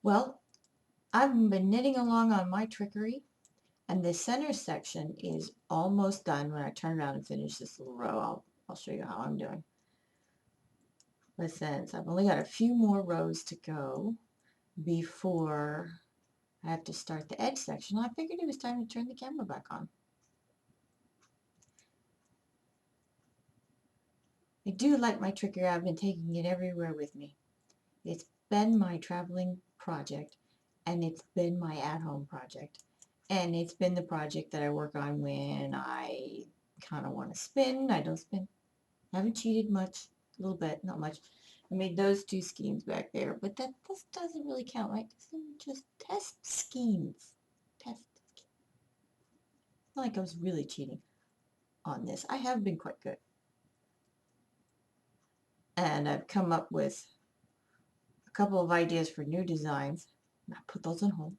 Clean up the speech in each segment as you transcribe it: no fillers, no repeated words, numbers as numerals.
Well, I've been knitting along on my trickery, and the center section is almost done. When I turn around and finish this little row, I'll show you how I'm doing. But since I've only got a few more rows to go before I have to start the edge section, I figured it was time to turn the camera back on. I do like my trickery. I've been taking it everywhere with me. It's been my traveling project, and it's been my at-home project, and it's been the project that I work on when I kind of want to spin. I don't spin. I haven't cheated much, a little bit, not much. I made those two skeins back there, but this doesn't really count, right? Because they're just test skeins. Test. Not like I was really cheating on this. I have been quite good. And I've come up with a couple of ideas for new designs. And I put those on hold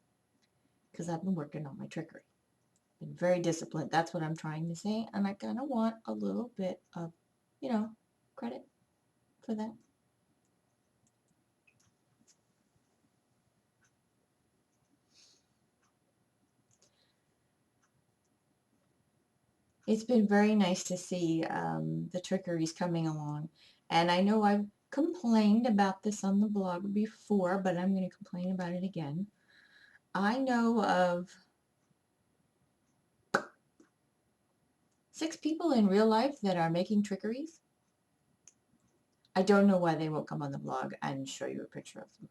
because I've been working on my trickery. Been very disciplined. That's what I'm trying to say. And I kind of want a little bit of, credit for that. It's been very nice to see the trickeries coming along. And I know I've complained about this on the blog before, but I'm going to complain about it again. I know of 6 people in real life that are making trickeries. I don't know why they won't come on the blog and show you a picture of them.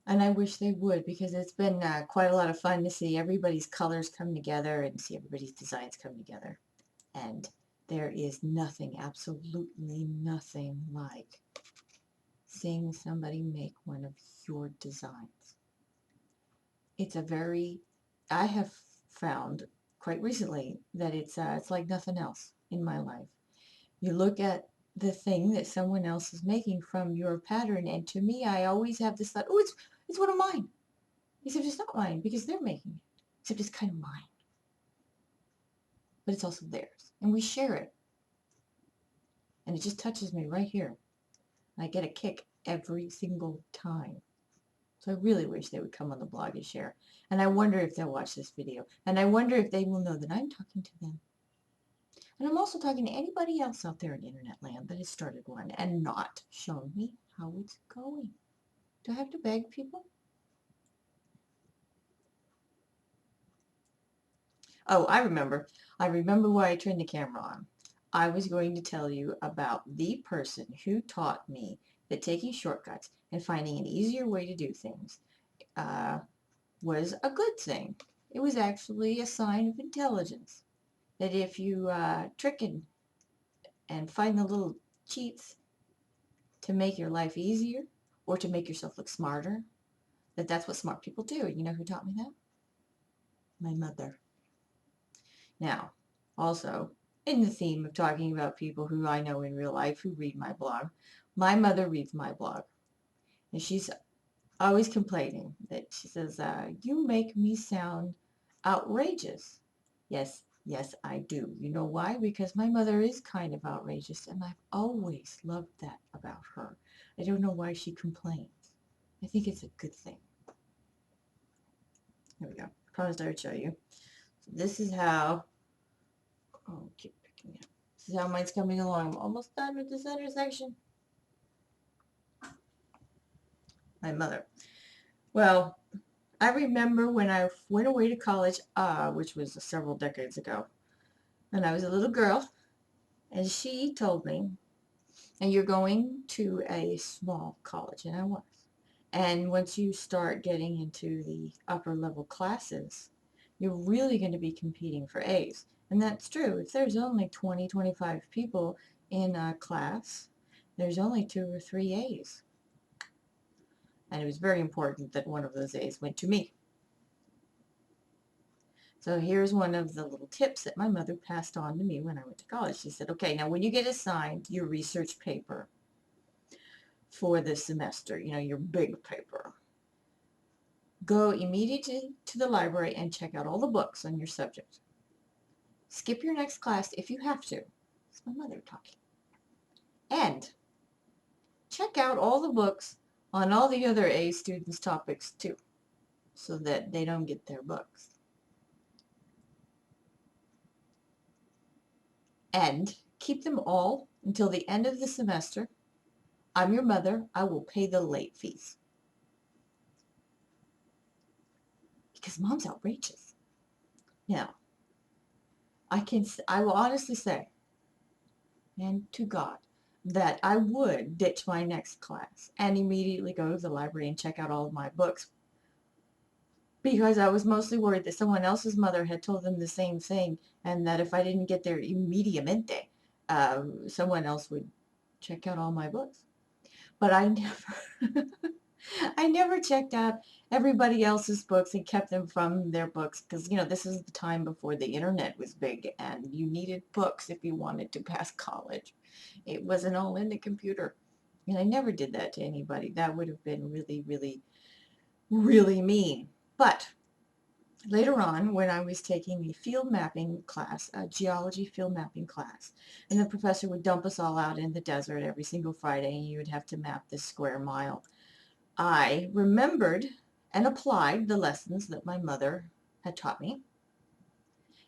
And I wish they would, because it's been quite a lot of fun to see everybody's colors come together and see everybody's designs come together. And there is nothing, absolutely nothing like seeing somebody make one of your designs. It's I have found quite recently that it's like nothing else in my life. You look at the thing that someone else is making from your pattern, and to me, I always have this thought, oh, it's one of mine. Except it's not mine because they're making it. Except it's kind of mine. But it's also theirs. And we share it. And it just touches me right here. And I get a kick every single time. So I really wish they would come on the blog and share. And I wonder if they'll watch this video. And I wonder if they will know that I'm talking to them. And I'm also talking to anybody else out there in internet land that has started one and not shown me how it's going. Do I have to beg people? Oh, I remember. I remember why I turned the camera on. I was going to tell you about the person who taught me that taking shortcuts and finding an easier way to do things was a good thing. It was actually a sign of intelligence. That if you trick and find the little cheats to make your life easier or to make yourself look smarter, that's what smart people do. You know who taught me that? My mother. Now, also, in the theme of talking about people who I know in real life who read my blog, my mother reads my blog. And she's always complaining that she says, you make me sound outrageous. Yes, yes, I do. You know why? Because my mother is kind of outrageous, and I've always loved that about her. I don't know why she complains. I think it's a good thing. Here we go. I promised I would show you. So this is how, keep picking it up. This is how mine's coming along. I'm almost done with the center section. My mother. Well, I remember when I went away to college, which was several decades ago, and I was a little girl, and she told me, and you're going to a small college, and I was. And once you start getting into the upper level classes, you're really going to be competing for A's. And that's true. If there's only 20, 25 people in a class, there's only 2 or 3 A's. And it was very important that one of those A's went to me. So here's one of the little tips that my mother passed on to me when I went to college. She said, okay, now when you get assigned your research paper for the semester, your big paper, go immediately to the library and check out all the books on your subject. Skip your next class if you have to. It's my mother talking. And check out all the books on all the other A students' topics too, so that they don't get their books. And keep them all until the end of the semester. I'm your mother. I will pay the late fees. Because Mom's outrageous. Now, I will honestly say, and to God, that I would ditch my next class and immediately go to the library and check out all of my books, because I was mostly worried that someone else's mother had told them the same thing, and that if I didn't get there immediatamente, someone else would check out all my books. But I never checked out everybody else's books and kept them from their books, because, this is the time before the internet was big and you needed books if you wanted to pass college. It wasn't all in the computer. And I never did that to anybody. That would have been really, really, really mean. But later on, when I was taking a field mapping class, a geology field mapping class, and the professor would dump us all out in the desert every single Friday, and you would have to map this square mile, I remembered and applied the lessons that my mother had taught me.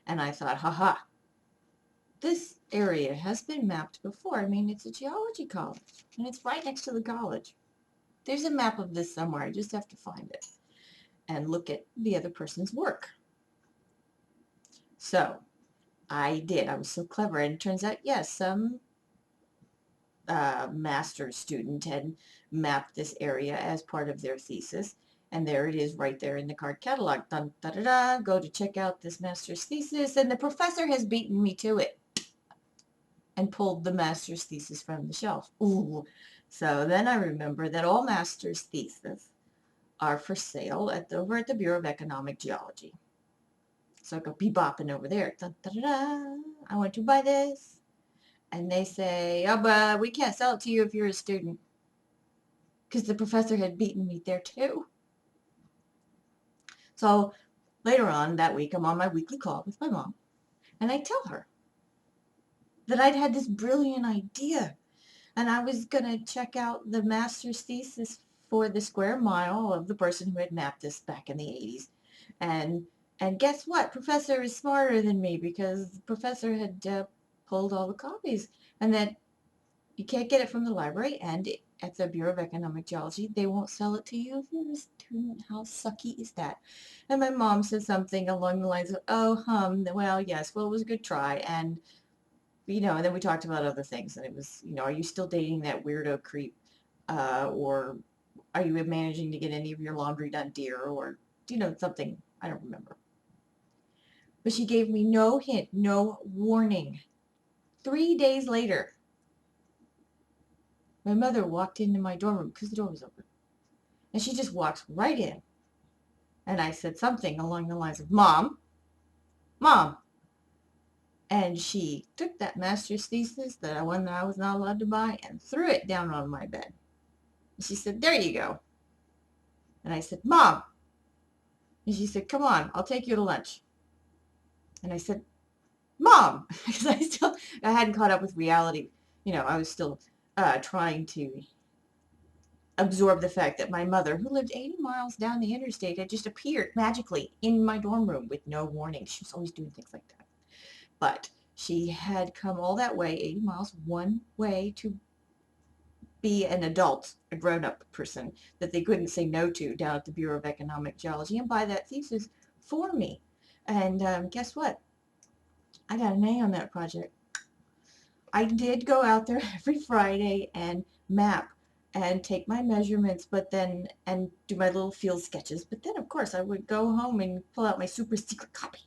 And I thought, haha, this area has been mapped before. I mean, it's a geology college, and it's right next to the college. There's a map of this somewhere. I just have to find it and look at the other person's work. So I did. I was so clever. And it turns out, yes, some master's student had mapped this area as part of their thesis. And there it is right there in the card catalog. Dun, da, da, da, go to check out this master's thesis. And the professor has beaten me to it and pulled the master's thesis from the shelf. Ooh. So then I remember that all master's theses are for sale over at the Bureau of Economic Geology. So I go bebopping over there. Dun, da, da, da. I want to buy this. And they say, oh, but we can't sell it to you if you're a student. Because the professor had beaten me there too. So later on that week, I'm on my weekly call with my mom. And I tell her that I'd had this brilliant idea. And I was going to check out the master's thesis for the square mile of the person who had mapped this back in the 80s. And guess what? Professor is smarter than me, because the professor had pulled all the copies, and that you can't get it from the library, and at the Bureau of Economic Geology, they won't sell it to you if you're a student. How sucky is that? And my mom said something along the lines of, oh, well, yes, well, it was a good try. And, and then we talked about other things, and it was, are you still dating that weirdo creep? Or are you managing to get any of your laundry done, dear? Or, something, I don't remember. But she gave me no hint, no warning. 3 days later, my mother walked into my dorm room because the door was open. And she just walks right in. And I said something along the lines of, Mom, Mom. And she took that master's thesis, that one that I was not allowed to buy, and threw it down on my bed. And she said, there you go. And I said, Mom. And she said, come on, I'll take you to lunch. And I said, Mom, because I hadn't caught up with reality. I was still trying to absorb the fact that my mother, who lived 80 miles down the interstate, had just appeared magically in my dorm room with no warning. She was always doing things like that. But she had come all that way, 80 miles, one way, to be an adult, a grown-up person that they couldn't say no to down at the Bureau of Economic Geology, and buy that thesis for me. And guess what? I got an A on that project. I did go out there every Friday and map and take my measurements, and do my little field sketches. But then, of course, I would go home and pull out my super secret copy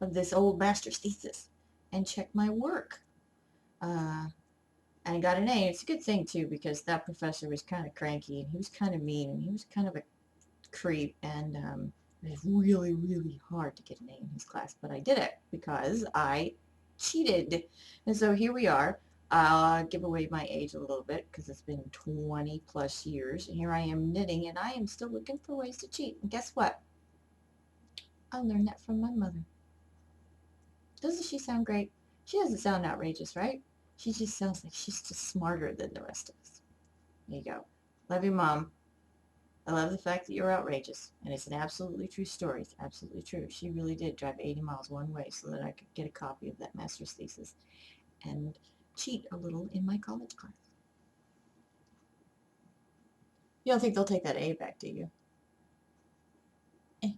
of this old master's thesis and check my work. And I got an A. It's a good thing, too, because that professor was kind of cranky, and he was kind of mean, and he was kind of a creep, and it was really, really hard to get an A in his class. But I did it because I cheated. And so here we are. I'll give away my age a little bit because it's been 20 plus years. And here I am knitting, and I am still looking for ways to cheat. And guess what? I learned that from my mother. Doesn't she sound great? She doesn't sound outrageous, right? She just sounds like she's just smarter than the rest of us. There you go. Love your mom. I love the fact that you're outrageous, and it's an absolutely true story. It's absolutely true. She really did drive 80 miles one way so that I could get a copy of that master's thesis and cheat a little in my college class. You don't think they'll take that A back, do you? Eh.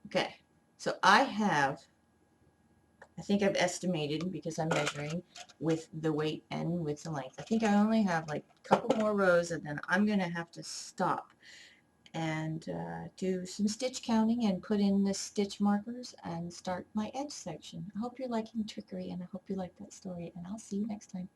Okay, so I think I've estimated, because I'm measuring with the weight and with the length, I think I only have like a couple more rows, and then I'm going to have to stop and do some stitch counting and put in the stitch markers and start my edge section. I hope you're liking Trickery, and I hope you like that story, and I'll see you next time.